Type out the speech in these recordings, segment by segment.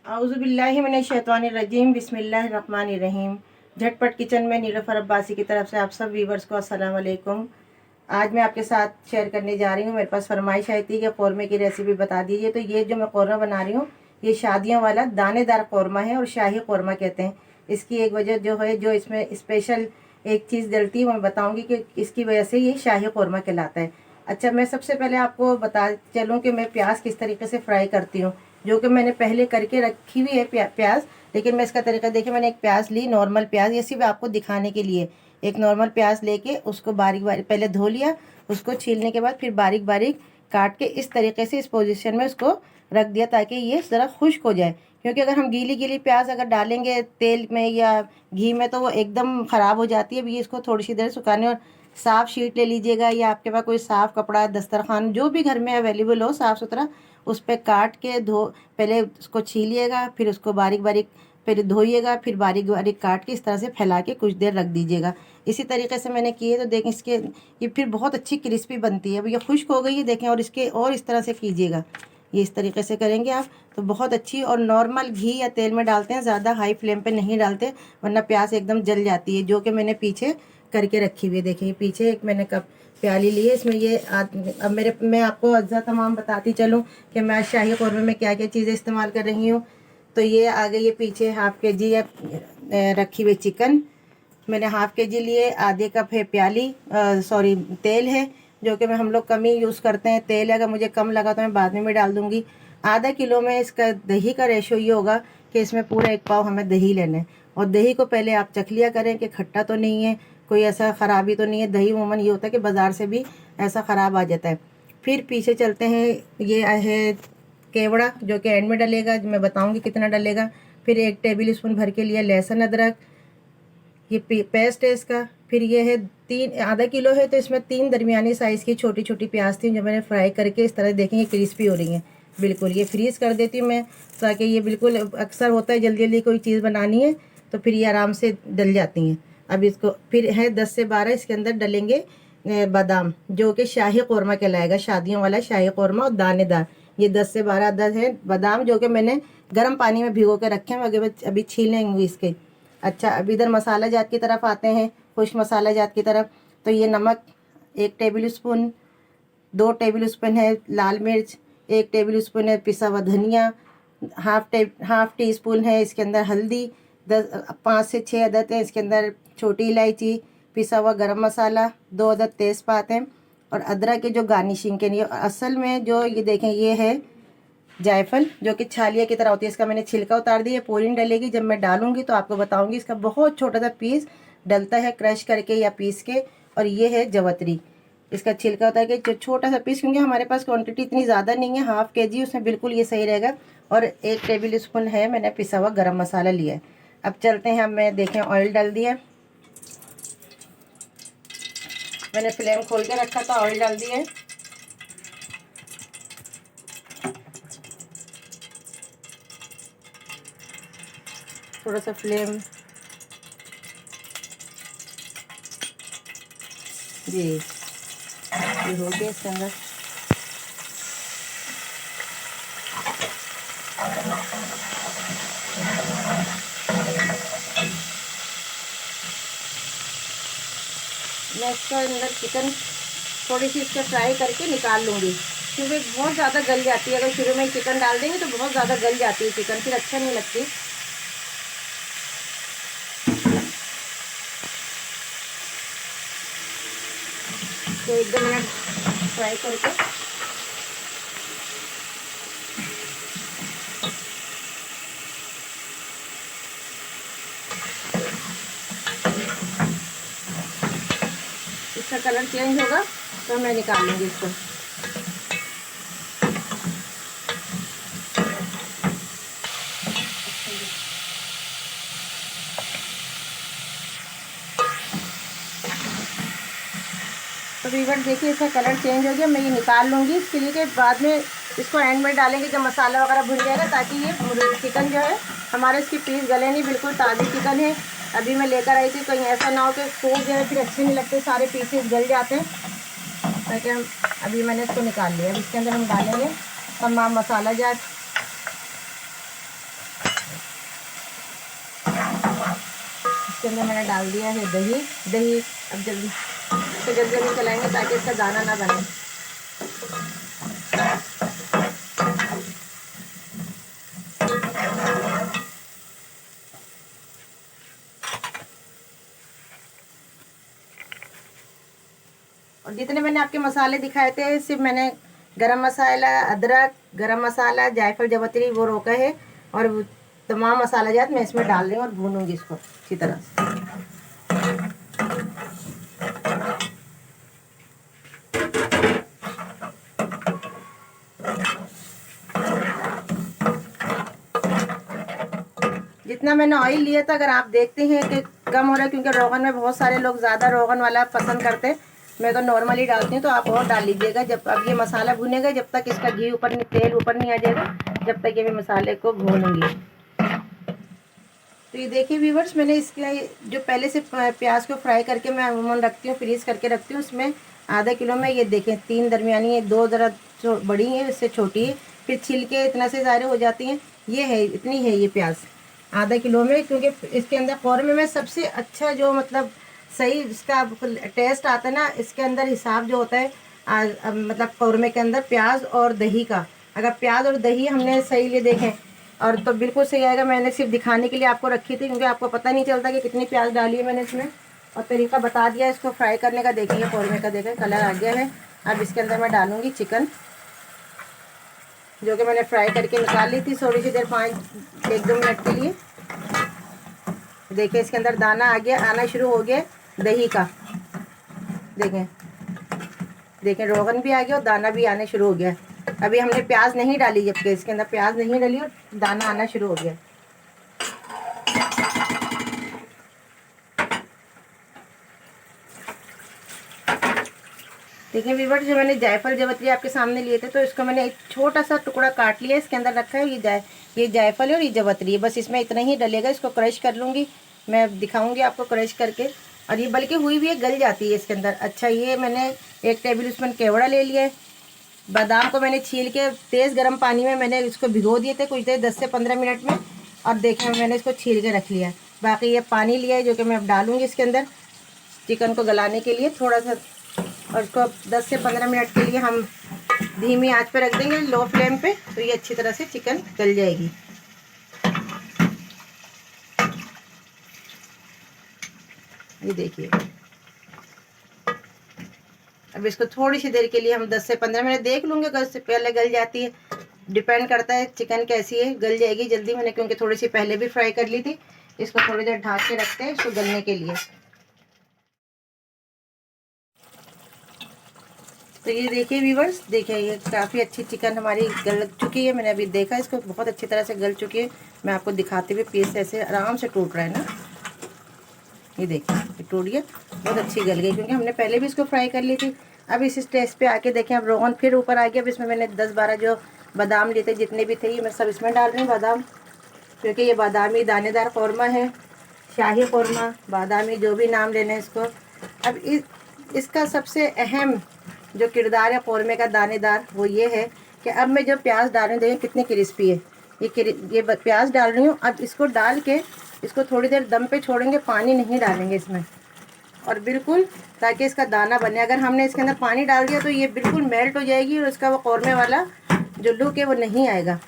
आउज़ुबिल्लाहिमिनश्शैतानिर्रजीम बिस्मिल्लाहिर्रहमानिर्रहीम। झटपट किचन में नीलोफर अब्बासी की तरफ से आप सब व्यूवर्स को अस्सलाम वालेकुम। आज मैं आपके साथ शेयर करने जा रही हूँ, मेरे पास फरमाइश आई थी कि कौरमे की रेसिपी बता दीजिए। तो ये जो मैं कौरमा बना रही हूँ, ये शादियों वाला दानेदार कौरमा है और शाही कौरमा कहते हैं। इसकी एक वजह जो है, जो इसमें स्पेशल एक चीज़ डलती है वो मैं बताऊँगी कि इसकी वजह से ये शाही कौरमा कहलाता है। अच्छा, मैं सबसे पहले आपको बता चलूँ कि मैं प्याज किस तरीके से फ्राई करती हूँ, जो कि मैंने पहले करके रखी हुई है प्याज। लेकिन मैं इसका तरीका देखिए, मैंने एक प्याज ली, नॉर्मल प्याज, ये सिर्फ आपको दिखाने के लिए। एक नॉर्मल प्याज लेके उसको बारीक बारीक पहले धो लिया, उसको छीलने के बाद फिर बारीक बारीक काट के इस तरीके से इस पोजीशन में उसको रख दिया ताकि ये ज़रा खुश्क हो जाए। क्योंकि अगर हम गीली गीली प्याज अगर डालेंगे तेल में या घी में तो वो एकदम ख़राब हो जाती है। अभी इसको थोड़ी सी देर सुखाने, और साफ़ शीट ले लीजिएगा या आपके पास कोई साफ़ कपड़ा, दस्तरखान, जो भी घर में अवेलेबल हो साफ़ सुथरा, उस पर काट के पहले उसको छीलिएगा, फिर उसको बारीक बारीक फिर धोइएगा, फिर बारीक बारीक काट के इस तरह से फैला के कुछ देर रख दीजिएगा। इसी तरीके से मैंने किए तो देखें इसके ये फिर बहुत अच्छी क्रिस्पी बनती है। अब ये खुश्क हो गई है देखें, और इसके और इस तरह से कीजिएगा, ये इस तरीके से करेंगे आप तो बहुत अच्छी। और नॉर्मल घी या तेल में डालते हैं, ज़्यादा हाई फ्लेम पे नहीं डालते वरना प्याज एकदम जल जाती है, जो कि मैंने पीछे करके रखी हुई है। देखिए पीछे एक मैंने कप प्याली ली है, इसमें ये अब मैं आपको अज्जा तमाम बताती चलूँ कि मैं शाही कौरमे में क्या क्या चीज़ें इस्तेमाल कर रही हूँ। तो ये आ गई है पीछे हाफ़ के जी रखी हुई चिकन मैंने हाफ़ के जी लिए। आधे कप है सॉरी तेल है, जो कि मैं हम लोग कम ही यूज़ करते हैं। तेल अगर मुझे कम लगा तो मैं बाद में भी डाल दूँगी। आधा किलो में इसका दही का रेशो ये होगा कि इसमें पूरा 1 पाव हमें दही लेना है। और दही को पहले आप चख लिया करें कि खट्टा तो नहीं है, कोई ऐसा ख़राबी तो नहीं है। दही उमूमन ये होता है कि बाज़ार से भी ऐसा ख़राब आ जाता है। फिर पीछे चलते हैं, ये है केवड़ा, जो कि एंड में डलेगा, मैं बताऊंगी कितना डलेगा। फिर 1 टेबल स्पून भर के लिए लहसुन अदरक, ये पेस्ट है इसका। फिर ये है आधा किलो है तो इसमें 3 दरमियानी साइज़ की छोटी छोटी प्याज थी, जो मैंने फ्राई करके इस तरह देखेंगे क्रिस्पी हो रही हैं बिल्कुल। ये फ्रीज़ कर देती हूँ मैं ताकि ये बिल्कुल, अक्सर होता है जल्दी जल्दी कोई चीज़ बनानी है तो फिर ये आराम से डल जाती हैं। अब इसको फिर है 10 से 12 इसके अंदर डलेंगे बादाम, जो कि शाही कौरमा कहलाएगा, शादियों वाला शाही कौरमा और दानेदार। ये 10 से 12 अदद है बादाम, जो कि मैंने गर्म पानी में भिगो के रखे हैं, अभी छील लेंगे इसके। अच्छा, अब इधर मसाला जात की तरफ आते हैं, खुश्क मसाला जात की तरफ। तो ये नमक 1 टेबल स्पून, 2 टेबल स्पून है लाल मिर्च, 1 टेबल स्पून है पिसा हुआ धनिया, हाफ टी स्पून है इसके अंदर हल्दी, 5 से 6 अदद है इसके अंदर छोटी इलायची, पिसा हुआ गरम मसाला, 2 अदद तेज़पात हैं, और अदरक के जो गार्निशिंग के लिए। असल में जो ये देखें ये है जायफल, जो कि छालिया की तरह होती है। इसका मैंने छिलका उतार दिया, पूरी डलेगी, जब मैं डालूंगी तो आपको बताऊंगी। इसका बहुत छोटा सा पीस डलता है क्रश करके या पीस के। और ये है जवतरी, इसका छिलका होता है कि छोटा सा पीस, क्योंकि हमारे पास क्वांटिटी इतनी ज़्यादा नहीं है, हाफ़ के जी, उसमें बिल्कुल ये सही रहेगा। और 1 टेबल स्पून है मैंने पिसा हुआ गरम मसाला लिया है। अब चलते हैं, हम मैं देखें ऑयल डाल दिया, मैंने फ्लेम खोल के रखा था, ऑयल डाल दिया है। थोड़ा सा फ्लेम जी ये हो गया इसके अंदर। मैं इसके अंदर चिकन थोड़ी सी इसका फ्राई करके निकाल लूँगी, क्योंकि बहुत ज़्यादा गल जाती है। अगर शुरू में चिकन डाल देंगे तो बहुत ज़्यादा गल जाती है चिकन, फिर अच्छा नहीं लगती। तो 1-2 मिनट फ्राई करके इसका कलर चेंज होगा तो मैं निकाल लूँगी इसको। तो वीवर देखिए इसका कलर चेंज हो गया, मैं ये निकाल लूँगी। इसके लिए कि बाद में इसको एंड में डालेंगे जब मसाला वगैरह भुन जाएगा, ताकि ये चिकन जो है हमारे इसकी पीस गले नहीं, बिल्कुल ताज़ी चिकन है, अभी मैं लेकर आई थी। कहीं ऐसा ना हो कि सूख जाए फिर अच्छे नहीं लगते, सारे पीसेस गल जाते हैं। ताकि हम अभी मैंने इसको निकाल लिया। अब इसके अंदर हम डालेंगे तमाम मसाला जात, इसके अंदर मैंने डाल दिया है दही। दही अब जल्दी इसको जल्दी जल्दी चलाएंगे ताकि इसका दाना ना बने। और जितने मैंने आपके मसाले दिखाए थे सिर्फ मैंने गरम मसाला, अदरक, गरम मसाला, जायफल, जवत्री वो रोका है और तमाम मसाला जात मैं इसमें डाल रही हूँ और भूनूंगी इसको अच्छी तरह से। जितना मैंने ऑयल लिया था अगर आप देखते हैं कि कम हो रहा है, क्योंकि रोगन में बहुत सारे लोग ज़्यादा रोगन वाला पसंद करते हैं, मैं तो नॉर्मली डालती हूँ, तो आप और डाल लीजिएगा। जब अब ये मसाला भुनेगा जब तक इसका घी ऊपर नहीं, तेल ऊपर नहीं आ जाएगा, जब तक ये मैं मसाले को भूनूंगी। तो ये देखिए व्यूवर्स, मैंने इसके जो पहले से प्याज को फ्राई करके मैं अमूमन रखती हूँ, फ्रीज करके रखती हूँ, उसमें आधा किलो में ये देखें 3 दरमियानी है, 2 ज़रा बड़ी है, इससे छोटी है, फिर छिलके इतना से ज़ाहिर हो जाती हैं। ये है, इतनी है ये प्याज आधा किलो में, क्योंकि इसके अंदर कौरमे में सबसे अच्छा जो मतलब सही इसका टेस्ट आता है ना, इसके अंदर हिसाब जो होता है मतलब कौरमे के अंदर प्याज और दही का। अगर प्याज और दही हमने सही लिए देखें और तो बिल्कुल सही आएगा। मैंने सिर्फ दिखाने के लिए आपको रखी थी, क्योंकि आपको पता नहीं चलता कि कितनी प्याज डाली है मैंने इसमें, और तरीका बता दिया इसको फ्राई करने का। देखिए कौरमे का देखें कलर आ गया है। अब इसके अंदर मैं डालूँगी चिकन, जो कि मैंने फ्राई करके निकाल ली थी थोड़ी सी देर, 1-2 मिनट के लिए। देखिए इसके अंदर दाना आ गया, आना शुरू हो गया दही का। देखें देखें रोगन भी आ गया और दाना भी आने शुरू हो गया। अभी हमने प्याज नहीं डाली, जबकि इसके अंदर प्याज नहीं डाली और दाना आना शुरू हो गया। देखिए व्यूअर्स, जो मैंने जायफल जवत्री आपके सामने लिए थे, तो इसको मैंने एक छोटा सा टुकड़ा काट लिया, इसके अंदर रखा है। ये जायफल है और ये जवत्री है, बस इसमें इतना ही डलेगा। इसको क्रश कर लूँगी, मैं दिखाऊंगी आपको क्रश करके। और ये बल्कि हुई भी है, गल जाती है इसके अंदर। अच्छा, ये मैंने 1 टेबल स्पून केवड़ा ले लिया है। बादाम को मैंने छील के तेज़ गर्म पानी में मैंने इसको भिगो दिए थे कुछ देर, 10 से 15 मिनट में, और देखें मैंने इसको छील के रख लिया। बाकी ये पानी लिया है जो कि मैं अब डालूँगी इसके अंदर चिकन को गलाने के लिए थोड़ा सा, और इसको 10 से 15 मिनट के लिए हम धीमी आंच पे रख देंगे, लो फ्लेम पे, तो ये अच्छी तरह से चिकन गल जाएगी। ये देखिए, अब इसको थोड़ी सी देर के लिए हम 10 से 15 मिनट देख लूँगे, अगर इससे पहले गल जाती है, डिपेंड करता है चिकन कैसी है। गल जाएगी जल्दी, मैंने क्योंकि थोड़ी सी पहले भी फ्राई कर ली थी। इसको थोड़ी देर ढक के रखते हैं इसको गलने के लिए। तो ये देखिए व्यूवर्स, देखिए ये काफ़ी अच्छी चिकन हमारी गल चुकी है। मैंने अभी देखा इसको बहुत अच्छी तरह से गल चुकी है। मैं आपको दिखाते हुए पीस ऐसे आराम से टूट रहा है ना, ये देखिए ये टूट गया, बहुत अच्छी गल गई, क्योंकि हमने पहले भी इसको फ्राई कर ली थी। अब इस स्टेज पे आके देखें, अब रोगन फिर ऊपर आ गया। अब इसमें मैंने 10-12 जो बादाम लिए थे, जितने भी थे, ये मैं सब इसमें डाल रही हूँ बादाम, क्योंकि ये बादामी दानेदार कौरमा है, शाही कौरमा, बादामी, जो भी नाम लेना है इसको। अब इसका सबसे अहम जो किरदार है कौरमे का दानेदार, वो ये है कि अब मैं जो प्याज डाल रही हूँ, देखिए कितनी क्रिस्पी है। ये प्याज डाल रही हूँ। अब इसको डाल के इसको थोड़ी देर दम पे छोड़ेंगे, पानी नहीं डालेंगे इसमें, और बिल्कुल ताकि इसका दाना बने। अगर हमने इसके अंदर पानी डाल दिया तो ये बिल्कुल मेल्ट हो जाएगी और इसका वो कौरमे वाला जो लुक है वो नहीं आएगा।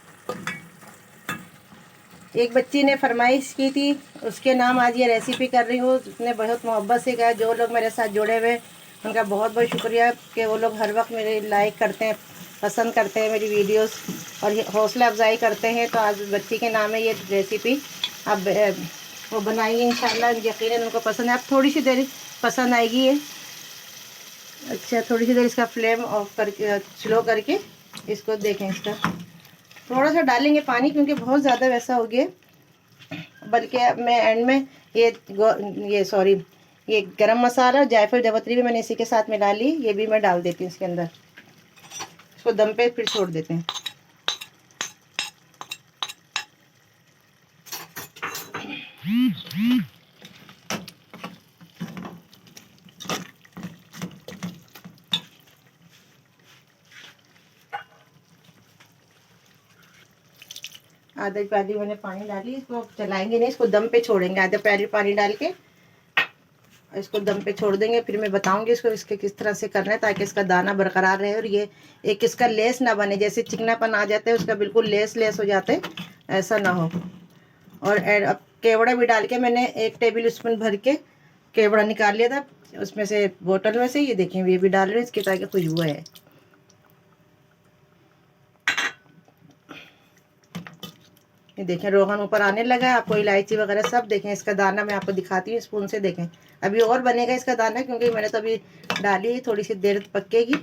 एक बच्ची ने फरमाइश की थी, उसके नाम आज ये रेसिपी कर रही हूँ। उसने बहुत मोहब्बत से कहा। जो लोग मेरे साथ जुड़े हुए उनका बहुत बहुत शुक्रिया कि वो लोग हर वक्त मेरे लाइक करते हैं, पसंद करते हैं मेरी वीडियोस और हौसला अफजाई करते हैं। तो आज बच्ची के नाम है ये रेसिपी, अब वो बनाएंगे इंशाल्लाह, यकीनन उनको पसंद है। अब थोड़ी सी देर पसंद आएगी ये। अच्छा, थोड़ी सी देर इसका फ्लेम ऑफ करके, स्लो करके इसको देखें। इसका थोड़ा सा डालेंगे पानी, क्योंकि बहुत ज़्यादा वैसा हो गया। बल्कि अब मैं एंड में ये गरम मसाला, जायफल, जवत्री भी मैंने इसी के साथ मिला ली, ये भी मैं डाल देती हूँ इसके अंदर। इसको दम पे फिर छोड़ देते हैं। आधा प्याली मैंने पानी डाली, इसको चलाएंगे नहीं, इसको दम पे छोड़ेंगे। आधा प्याली पानी डाल के इसको दम पे छोड़ देंगे, फिर मैं बताऊंगी इसको इसके किस तरह से करना है ताकि इसका दाना बरकरार रहे और ये एक इसका लेस ना बने, जैसे चिकनापन आ जाता है उसका बिल्कुल लेस हो जाते, ऐसा ना हो। और अब केवड़ा भी डाल के मैंने 1 टेबल स्पून भर के केवड़ा निकाल लिया था उसमें से, बोतल में से। ये देखें ये भी डाल रहे हैं इसकी ताकि खुशबू है। ये देखें रोगन ऊपर आने लगा है, आपको इलायची वगैरह सब देखें। इसका दाना मैं आपको दिखाती हूँ स्पून से, देखें अभी और बनेगा इसका दाना, क्योंकि मैंने तो अभी डाली, थोड़ी सी देर पकेगी।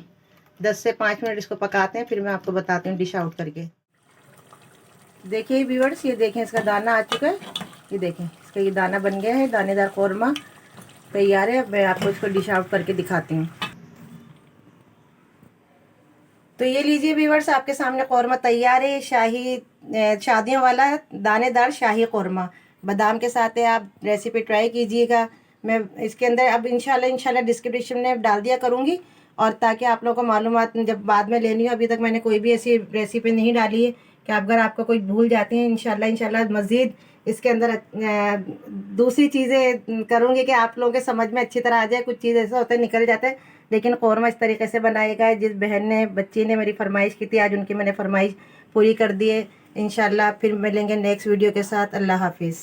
10 से 5 मिनट इसको पकाते हैं, फिर मैं आपको बताती हूँ डिश आउट करके। देखिए व्यूअर्स, ये देखें इसका दाना आ चुका है। ये देखें इसका ये दाना बन गया है, दानेदार कौरमा तैयार है। मैं आपको इसको डिश आउट करके दिखाती हूँ। तो ये लीजिए व्यूअर्स, आपके सामने कौरमा तैयार है। शादियों वाला दानेदार शाही कौरमा बादाम के साथ है। आप रेसिपी ट्राई कीजिएगा। मैं इसके अंदर अब इंशाल्लाह डिस्क्रिप्शन में डाल दिया करूँगी, और ताकि आप लोगों को मालूमात जब बाद में लेनी हो। अभी तक मैंने कोई भी ऐसी रेसिपी नहीं डाली है कि अगर आपको कोई भूल जाती हैं, इंशाल्लाह मज़ीद इसके अंदर दूसरी चीज़ें करूँगी कि आप लोगों के समझ में अच्छी तरह आ जाए। कुछ चीज़ ऐसा होता है निकल जाता है, लेकिन कौरमा इस तरीके से बनाएगा। जिस बहन ने बच्ची ने मेरी फरमाइश की थी, आज उनकी मैंने फरमाइश पूरी कर दी है। इंशाल्लाह फिर मिलेंगे नेक्स्ट वीडियो के साथ। अल्लाह हाफिज़।